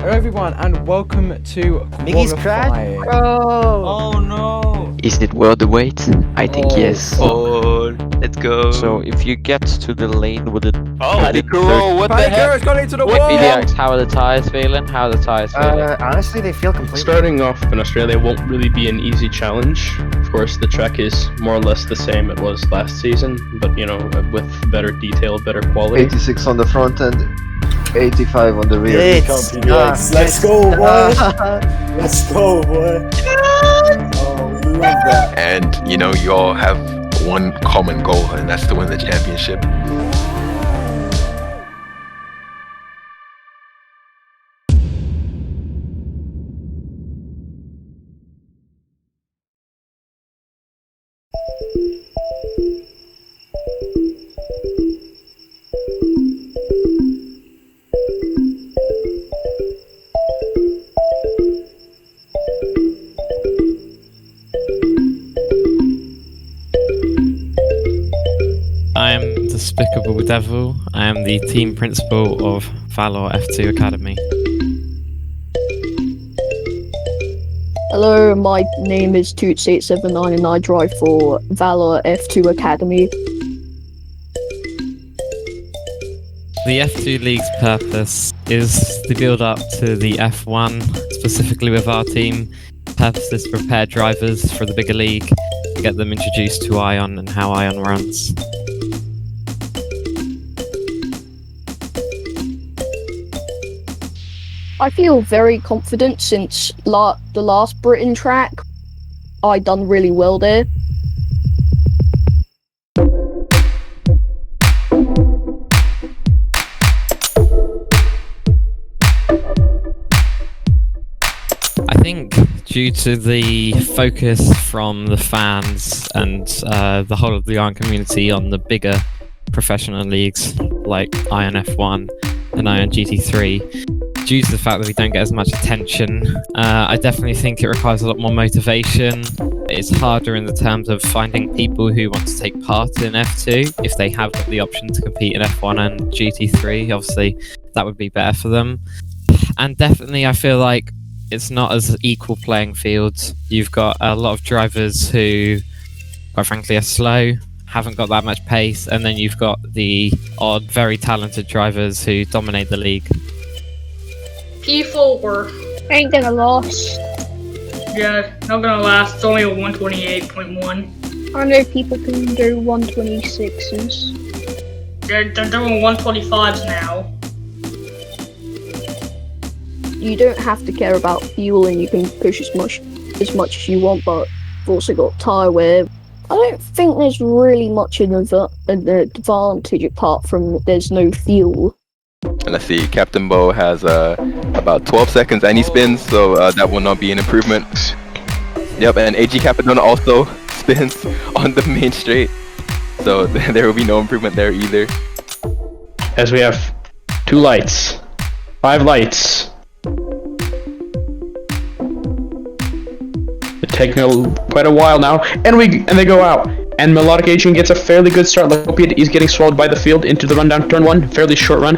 Hello everyone and welcome to Miggy's Qualify. crash? Oh no! Is it worth the wait? I think yes. Oh, let's go. So if you get to the lane with it, Paddy Kuro, what the Paddy heck? Kuro's gone into the What wall! BDX, how are the tyres feeling? honestly, they feel completely. Starting off in Australia won't really be an easy challenge. Of course, the track is more or less the same it was last season, but you know, with better detail, better quality. 86 on the front end, 85 on the rear. It's Let's go, boy! Let's go, boy! Oh, we love that. And you know, you all have one common goal, and that's to win the championship. I am Despicable Devil. I am the team principal of Valor F2 Academy. Hello, my name is Toots879 and I drive for Valor F2 Academy. The F2 League's purpose is to build up to the F1, specifically with our team. Purpose is to prepare drivers for the bigger league, to get them introduced to Ion and how Ion runs. I feel very confident since the last Britain track, I done really well there. I think due to the focus from the fans and the whole of the Iron community on the bigger professional leagues like Iron F1 and Iron GT3, due to the fact that we don't get as much attention, I definitely think it requires a lot more motivation. It's harder in the terms of finding people who want to take part in F2 if they have got the option to compete in F1 and GT3. Obviously, that would be better for them. And definitely, I feel like it's not as equal playing fields. You've got a lot of drivers who, quite frankly, are slow, haven't got that much pace, and then you've got the odd, very talented drivers who dominate the league. P4. Ain't gonna last. Yeah, not gonna last. It's only a 128.1. I know people can do 126s. They're doing 125s now. You don't have to care about fuel and you can push as much as you want, but you've also got tyre wear. I don't think there's really much of an advantage apart from there's no fuel. And let's see, Captain Bo has about 12 seconds and he spins, so that will not be an improvement. Yep, and AG Capadonna also spins on the main straight, so there will be no improvement there either. As we have 2 lights, 5 lights. It's taking quite a while now, and they go out. And Melodic Adrian gets a fairly good start. Lopiat is getting swallowed by the field into the run down turn 1. Fairly short run,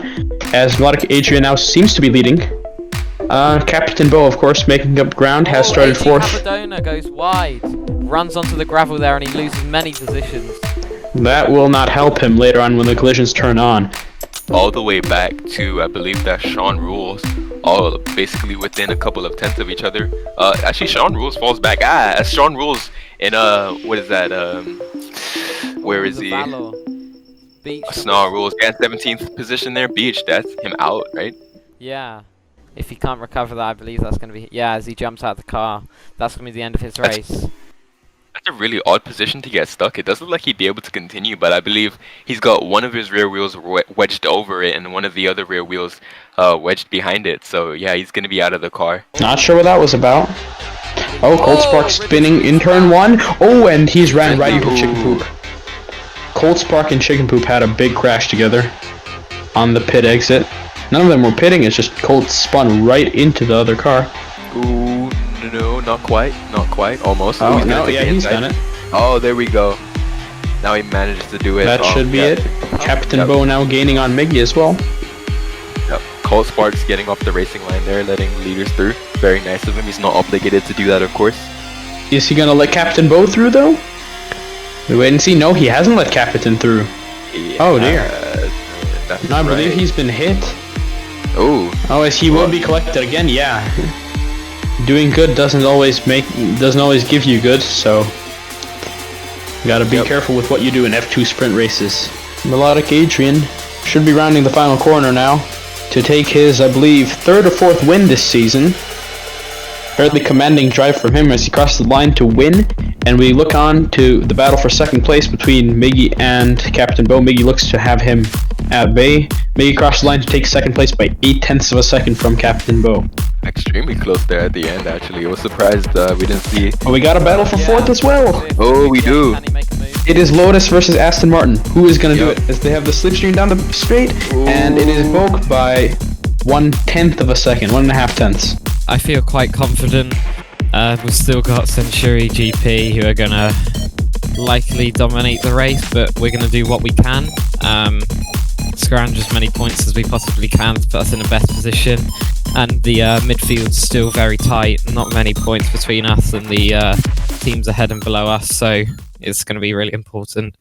as Melodic Adrian now seems to be leading. Captain Bo, of course, making up ground, has started 4th. Capadonna goes wide, runs onto the gravel there, and he loses many positions. That will not help him later on when the collisions turn on. All the way back to, I believe that's Sean Rules, all basically within a couple of tenths of each other. Actually, Sean Rules falls back. Sean Rules in, what is that, where is he? Valor. Beach. Snarl Rules, yeah, 17th position there. Beach, that's him out, right? Yeah. If he can't recover that, I believe that's going to be... Yeah, as he jumps out of the car, that's going to be the end of his race. That's a really odd position to get stuck. It does look like he'd be able to continue, but I believe he's got one of his rear wheels wedged over it and one of the other rear wheels wedged behind it. So yeah, he's going to be out of the car. Not sure what that was about. Oh, Cold Spark spinning in turn 1. Oh, and he's ran right into Chicken Poop. Cold Spark and Chicken Poop had a big crash together on the pit exit. None of them were pitting, it's just Cold spun right into the other car. Ooh, no, not quite, almost. Oh, He's no, yeah, he's done it. Oh, there we go. Now he manages to do it. That should be it. Captain Bo now gaining on Miggy as well. Yep. Colt Sparks getting off the racing line there, letting leaders through. Very nice of him. He's not obligated to do that, of course. Is he gonna let Captain Bo through though? We wait and see. No, he hasn't let Captain through. Oh dear. No, I believe he's been hit. Oh. Oh, as he will be collected again. Yeah. Doing good doesn't always give you good, so you gotta be careful with what you do in F2 sprint races. Melodic Adrian should be rounding the final corner now to take his, I believe, 3rd or 4th win this season. Fairly commanding drive from him as he crosses the line to win, and we look on to the battle for 2nd place between Miggy and Captain Bo. Miggy looks to have him at bay. Miggy crossed the line to take 2nd place by 0.8 of a second from Captain Bo. Extremely close there at the end, actually. I was surprised we didn't see. Oh, we got a battle for 4th as well. Oh, we do. It is Lotus versus Aston Martin. Who is going to do it? As they have the slipstream down the straight, and it is Boke by 1/10 of a second, 1.5 tenths. I feel quite confident. We've still got Century GP who are gonna likely dominate the race, but we're gonna do what we can. Scrounge as many points as we possibly can to put us in the best position. And the midfield's still very tight. Not many points between us and the teams ahead and below us, so it's gonna be really important.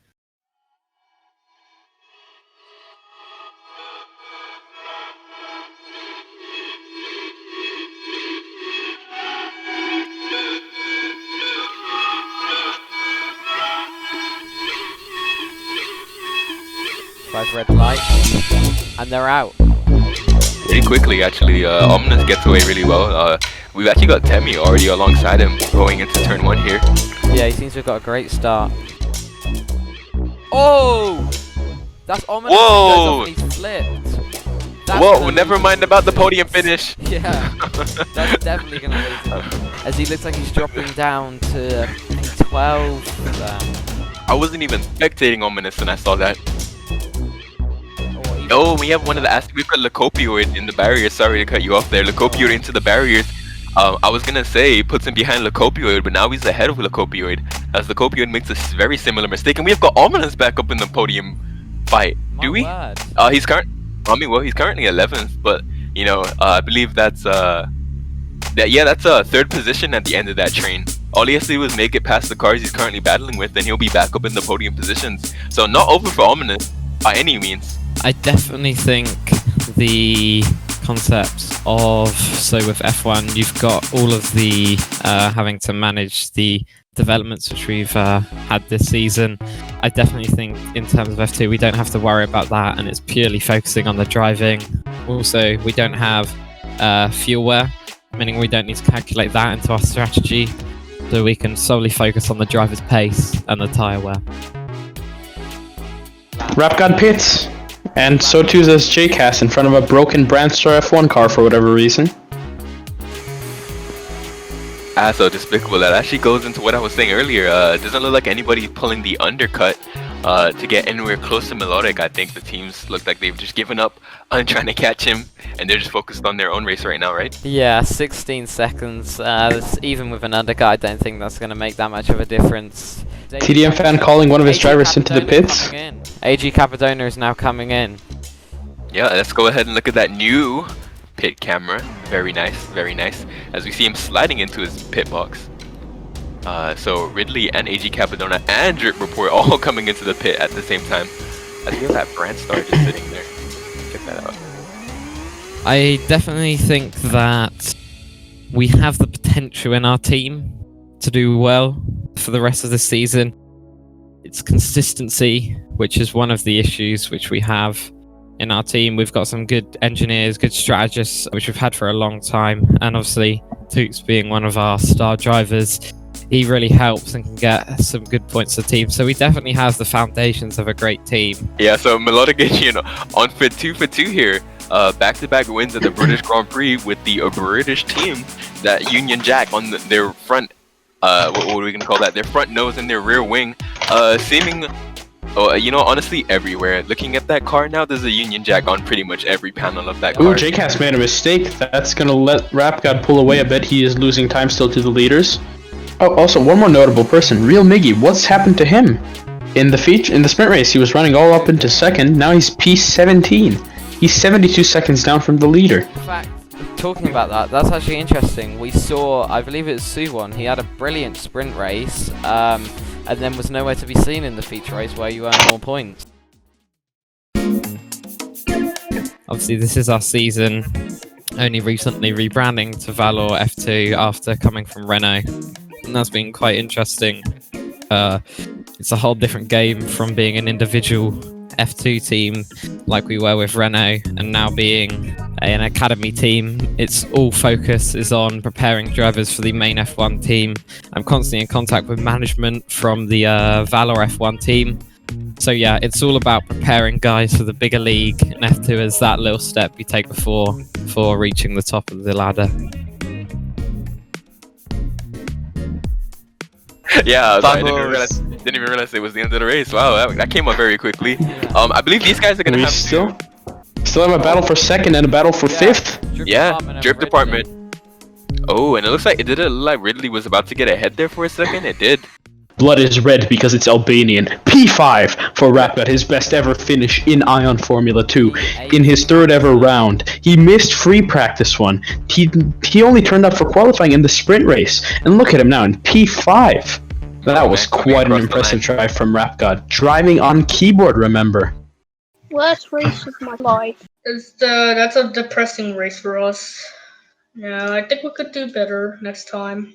Red light, and they're out. Pretty quickly, actually. Ominous gets away really well. We've actually got Temi already alongside him going into turn 1 here. Yeah, he seems to have got a great start. Oh! That's Ominous. Whoa! He goes off and he's flipped. Whoa, never mind about the podium finish. Yeah, that's definitely going to lose him. As he looks like he's dropping down to, I think, 12. I wasn't even spectating Ominous and I saw that. Oh, we have one of the we've got Lacopioid in the barriers. Sorry to cut you off there. Lacopioid into the barriers. I was gonna say puts him behind Lacopioid, but now he's ahead of Lacopioid as Lacopioid makes a very similar mistake, and we have got Ominous back up in the podium fight. Do we? He's currently 11th, but you know, I believe that's that's a 3rd position at the end of that train. All he has to do is make it past the cars he's currently battling with, and he'll be back up in the podium positions. So not over for Ominous by any means. I definitely think the concepts of, so with F1, you've got all of the having to manage the developments which we've had this season. I definitely think in terms of F2, we don't have to worry about that, and it's purely focusing on the driving. Also, we don't have fuel wear, meaning we don't need to calculate that into our strategy, so we can solely focus on the driver's pace and the tyre wear. Rap God pits. And so too does JCast in front of a broken Brandstar F1 car for whatever reason. So despicable. That actually goes into what I was saying earlier. It doesn't look like anybody's pulling the undercut to get anywhere close to Melodic. I think the teams look like they've just given up on trying to catch him, and they're just focused on their own race right now, right? Yeah, 16 seconds. Even with an undercut, I don't think that's going to make that much of a difference. TDM fan calling one of his drivers into the pits. AG Capadona is now coming in. Yeah, let's go ahead and look at that new pit camera. Very nice, very nice. As we see him sliding into his pit box. So Ridley and AG Capadona and Drip Report all coming into the pit at the same time. I feel that Brandstar just sitting there. Check that out. I definitely think that we have the potential in our team to do well for the rest of the season. It's consistency, which is one of the issues which we have in our team. We've got some good engineers, good strategists, which we've had for a long time, and obviously Toots being one of our star drivers, he really helps and can get some good points to the team. So we definitely have the foundations of a great team. Yeah, so Melodic, you know, on fit 2 for 2 here. Back-to-back wins at the British Grand Prix with the British team, that Union Jack on their front, what are we gonna call that? Their front nose and their rear wing, seeming, you know, honestly everywhere. Looking at that car now, there's a Union Jack on pretty much every panel of that car. Ooh, JCast made a mistake. That's gonna let Rap God pull away a bit. He is losing time still to the leaders. Oh, also one more notable person, Real Miggy. What's happened to him? In the sprint race, he was running all up into second. Now he's P17. He's 72 seconds down from the leader. In fact, talking about that, that's actually interesting. We saw, I believe it was Suwon, he had a brilliant sprint race, and then was nowhere to be seen in the feature race where you earn more points. Obviously, this is our season, only recently rebranding to Valor F2 after coming from Renault, and that's been quite interesting. It's a whole different game from being an individual F2 team like we were with Renault, and now being an academy team. It's all focus is on preparing drivers for the main F1 team. I'm constantly in contact with management from the Valor F1 team. So yeah, it's all about preparing guys for the bigger league, and F2 is that little step you take before reaching the top of the ladder. Yeah, so I didn't even realize it was the end of the race. Wow, that came up very quickly. I believe these guys are gonna have still have a battle for second and a battle for fifth. Drift department. Oh, and it looks like it look like Ridley was about to get ahead there for a second. It did. Blood is red because it's Albanian. P5 for Rapid, his best ever finish in Ion Formula 2. In his third ever round, he missed free practice one. He only turned up for qualifying in the sprint race. And look at him now in P5. That was quite an impressive drive from Rap God. Driving on keyboard, remember. Worst race of my life. That's a depressing race for us. Yeah, I think we could do better next time.